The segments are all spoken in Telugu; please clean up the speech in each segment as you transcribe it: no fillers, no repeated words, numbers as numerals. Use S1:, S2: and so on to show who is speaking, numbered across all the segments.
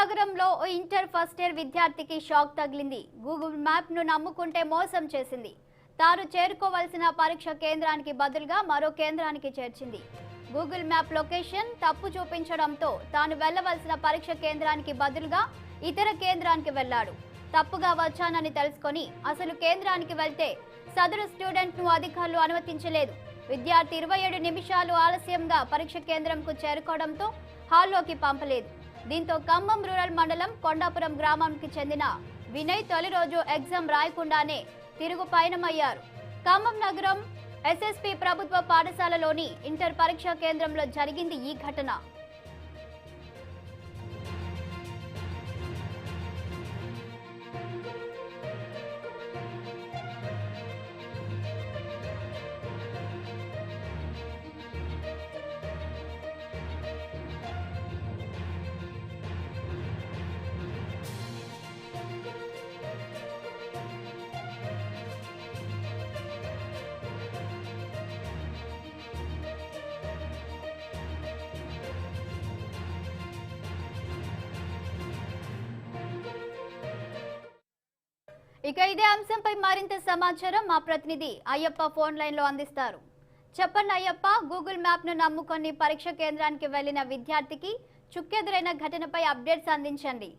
S1: నగరంలో ఓ ఇంటర్ ఫస్ట్ ఇయర్ విద్యార్థికి షాక్ తగిలింది. గూగుల్ మ్యాప్ ను నమ్ముకుంటే మోసం చేసింది. తాను చేరుకోవాల్సిన పరీక్ష కేంద్రానికి బదులుగా మరో కేంద్రానికి చేర్చింది. గూగుల్ మ్యాప్ లొకేషన్ తప్పు చూపించడంతో తాను వెళ్లవలసిన పరీక్ష కేంద్రానికి బదులుగా ఇతర కేంద్రానికి వెళ్లాడు. తప్పుగా వచ్చానని తెలుసుకొని అసలు కేంద్రానికి వెళ్తే సదరు స్టూడెంట్ ను అధికారులు అనుమతించలేదు. విద్యార్థి 27 నిమిషాలు ఆలస్యంగా పరీక్ష కేంద్రంకు చేరుకోవడంతో హాల్లోకి పంపలేదు. దీంతో ఖమ్మం రూరల్ మండలం కొండాపురం గ్రామానికి చెందిన వినయ్ తొలి రోజు ఎగ్జామ్ రాయకుండానే తిరుగు పయనమయ్యారు. ఖమ్మం నగరం ఎస్ఎస్పి ప్రభుత్వ పాఠశాలలోని ఇంటర్ పరీక్షా కేంద్రంలో జరిగింది ఈ ఘటన. ఇక ఇదే అంశంపై మరింత సమాచారం మా ప్రతినిధి అయ్యప్ప ఫోన్ లైన్ లో అందిస్తారు. చెప్పండి అయ్యప్ప, గూగుల్ మ్యాప్ ను నమ్ముకొని పరీక్ష కేంద్రానికి వెళ్లిన విద్యార్థికి చుక్కెదురైన ఘటనపై అప్డేట్స్ అందించండి.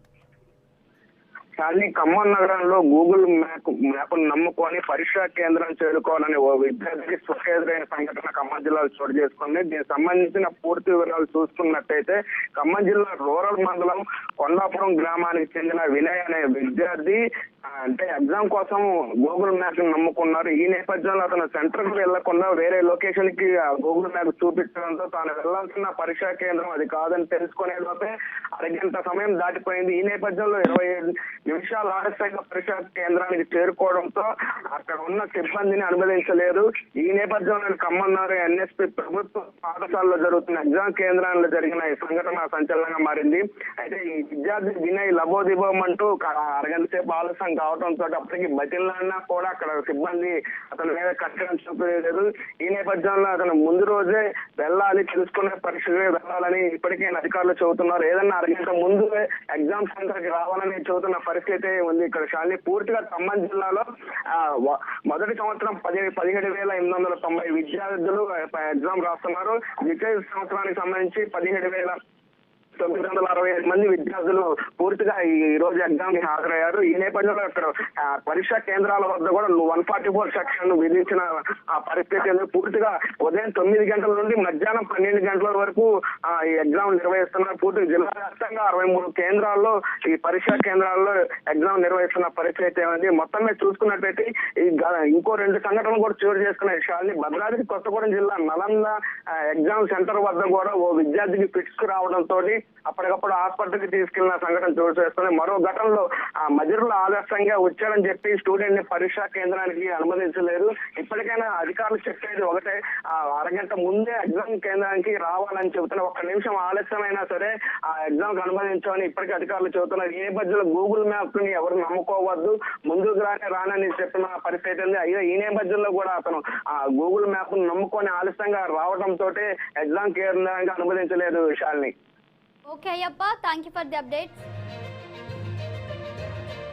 S2: కానీ ఖమ్మం నగరంలో గూగుల్ మ్యాప్ నమ్ముకొని పరీక్షా కేంద్రం చేరుకోవాలని ఓ విద్యార్థికి చుక్కెదురైన సంఘటన ఖమ్మం జిల్లాలో చోటు చేసుకుంది. దీనికి సంబంధించిన పూర్తి వివరాలు చూసుకున్నట్టయితే ఖమ్మం జిల్లా రూరల్ మండలం కొండాపురం గ్రామానికి చెందిన వినయ్ అనే విద్యార్థి అంటే ఎగ్జామ్ కోసం గూగుల్ మ్యాప్ నమ్ముకున్నారు. ఈ నేపథ్యంలో అతను సెంటర్ కు వెళ్లకుండా వేరే లొకేషన్ కి గూగుల్ మ్యాప్ చూపించడంతో తాను వెళ్లాల్సిన పరీక్షా కేంద్రం అది కాదని తెలుసుకునే లోపే అరగంట సమయం దాటిపోయింది. ఈ నేపథ్యంలో 27 నిమిషాలు ఆలస్యంగా పరీక్షా కేంద్రానికి చేరుకోవడంతో అక్కడ ఉన్న సిబ్బందిని అనుమతించలేదు. ఈ నేపథ్యంలో ఖమ్మం నగరం ఎన్ఎస్పి ప్రభుత్వ పాఠశాలలో జరుగుతున్న ఎగ్జామ్ కేంద్రాల్లో జరిగిన ఈ సంఘటన సంచలనంగా మారింది. అయితే ఈ విద్యార్థి వినయ్ లబోదిబోమంటూ అరగంట సేపు ఆలస్యం కావడంతో అప్పటికి బతిలాడినా కూడా అక్కడ సిబ్బంది అతని మీద కట్టడం చూపలేదు. ఈ నేపథ్యంలో అతను ముందు రోజే వెళ్ళాలి, తెలుసుకునే పరీక్షగా వెళ్ళాలని ఇప్పటికే అధికారులు చెబుతున్నారు. ఏదన్నా అరగంట ముందు ఎగ్జామ్ సెంటర్ కి రావాలని చెబుతున్న పరిస్థితి ఉంది ఇక్కడ. శాలిని పూర్తిగా ఖమ్మం జిల్లాలో మొదటి సంవత్సరం 17,890 విద్యార్థులు ఎగ్జామ్ రాస్తున్నారు. ద్వితీయ సంవత్సరానికి సంబంధించి 17,965 మంది విద్యార్థులు పూర్తిగా ఈ రోజు ఎగ్జామ్ కి హాజరయ్యారు. ఈ నేపథ్యంలో అక్కడ పరీక్షా కేంద్రాల వద్ద కూడా 144 సెక్షన్ విధించిన పరిస్థితి పూర్తిగా ఉదయం 9 గంటల నుండి మధ్యాహ్నం 12 గంటల వరకు ఈ ఎగ్జామ్ నిర్వహిస్తున్నారు. పూర్తిగా జిల్లా వ్యాప్తంగా 63 కేంద్రాల్లో ఈ పరీక్షా కేంద్రాల్లో ఎగ్జామ్ నిర్వహిస్తున్న పరిస్థితి ఏమైంది. మొత్తం మీద చూసుకున్నట్టయితే ఇంకో 2 సంఘటనలు కూడా చోటు చేసుకున్న విషయాన్ని భద్రాద్రి కొత్తగూడెం జిల్లా నలంద ఎగ్జామ్ సెంటర్ వద్ద కూడా ఓ విద్యార్థికి ఫిట్స్ రావడంతో అప్పటికప్పుడు హాస్పిటల్ కి తీసుకెళ్లిన సంఘటన చోటు చేస్తుంది. మరో ఘటనలో మధ్యలో ఆలస్యంగా వచ్చాడని చెప్పి స్టూడెంట్ ని పరీక్షా కేంద్రానికి అనుమతించలేదు. ఇప్పటికైనా అధికారులు చెప్పేది ఒకటే, అరగంట ముందే ఎగ్జామ్ కేంద్రానికి రావాలని చెబుతున్న 1 నిమిషం ఆలస్యమైనా సరే ఆ ఎగ్జామ్ కి అనుమతించమని ఇప్పటికీ అధికారులు చెబుతున్నారు. ఈ నేపథ్యంలో గూగుల్ మ్యాప్ ని ఎవరు నమ్ముకోవద్దు, ముందుకు రానని చెప్పిన పరిస్థితి ఉంది. అయ్యో ఈ నేపథ్యంలో కూడా అతను గూగుల్ మ్యాప్ ను నమ్ముకొని ఆలస్యంగా రావడంతో ఎగ్జామ్ కేంద్రానికి అనుమతించలేదు. Shalini.
S1: Okay Ayyappa, thank you for the updates.